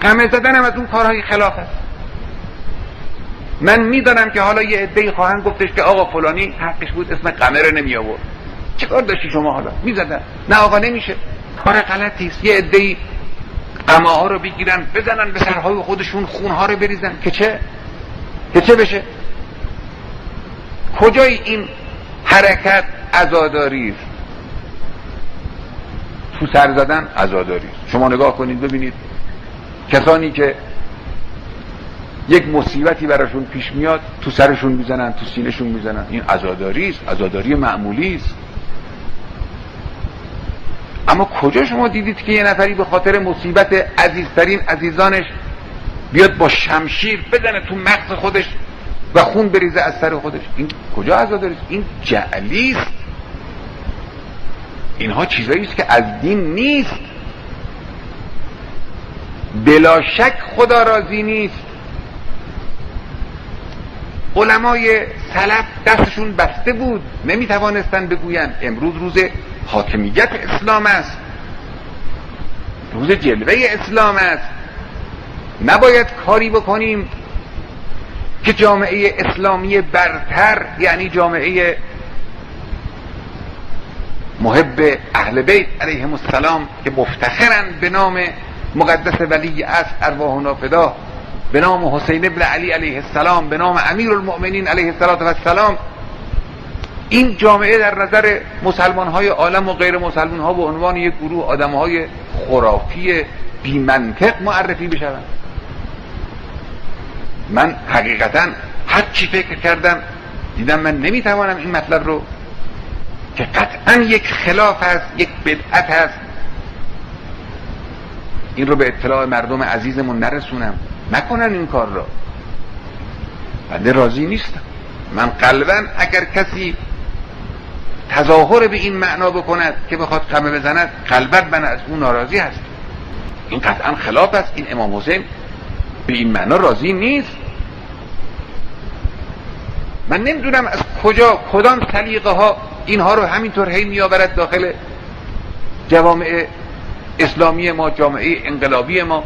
قمه زدن هم از اون کارهای خلاف است. من میدانم که حالا یه عده‌ای خواهند گفتش که آقا فلانی حقش بود اسم قمه رو نمی آورد. چه کار داشتی شما حالا؟ میزدن. نه آقا نمیشه. کار غلطی است. یه عده‌ای قمه ها رو بگیرن بزنن به سرهای خودشون، خونها رو بریزن که چه بشه؟ کجای این حرکت عزاداری است؟ تو سر زدن عزاداری است. شما نگاه کنید ببینید کسانی که یک مصیبتی براشون پیش میاد تو سرشون میزنن، تو سینه‌شون میزنن. این عزاداری است، عزاداری معمولی است. اما کجا شما دیدید که یه نفری به خاطر مصیبت عزیزترین عزیزانش بیاد با شمشیر بزنه تو مغز خودش و خون بریزه از سر خودش؟ این کجا عزاداری است؟ این جعلی است. اینها چیزایی است که از دین نیست. بلا شک خدا راضی نیست. علمای سلف دستشون بسته بود، نمیتوانستن بگویند امروز روز حاکمیت اسلام است، روز جلوه اسلام است، نباید کاری بکنیم که جامعه اسلامی برتر، یعنی جامعه محب اهل بیت علیهم السلام که مفتخرند به نام مقدس ولی اصل ارواحنا فدا، به نام حسین ابن علی علیه السلام، به نام امیرالمؤمنین علیه السلام، این جامعه در نظر مسلمان های عالم و غیر مسلمان ها به عنوان یک گروه آدم های خرافی بی منطق معرفی بشوند. من حقیقتا هر چی فکر کردم دیدم من نمیتوانم این مطلب رو که قطعا یک خلاف است، یک بدعت است، این رو به اطلاع مردم عزیزمون نرسونم. نکنن این کار را. بنده راضی نیستم. من قلبا اگر کسی تظاهر به این معنا بکند که بخواد قمه بزند، قلبا من از اون ناراضی هست. این قطعا خلاف است. این امام حسین به این معنا راضی نیست. من نمیدونم از کدام سلیقه ها اینها رو همینطور هی میآورد داخل جوامع اسلامی ما، جامعه انقلابی ما.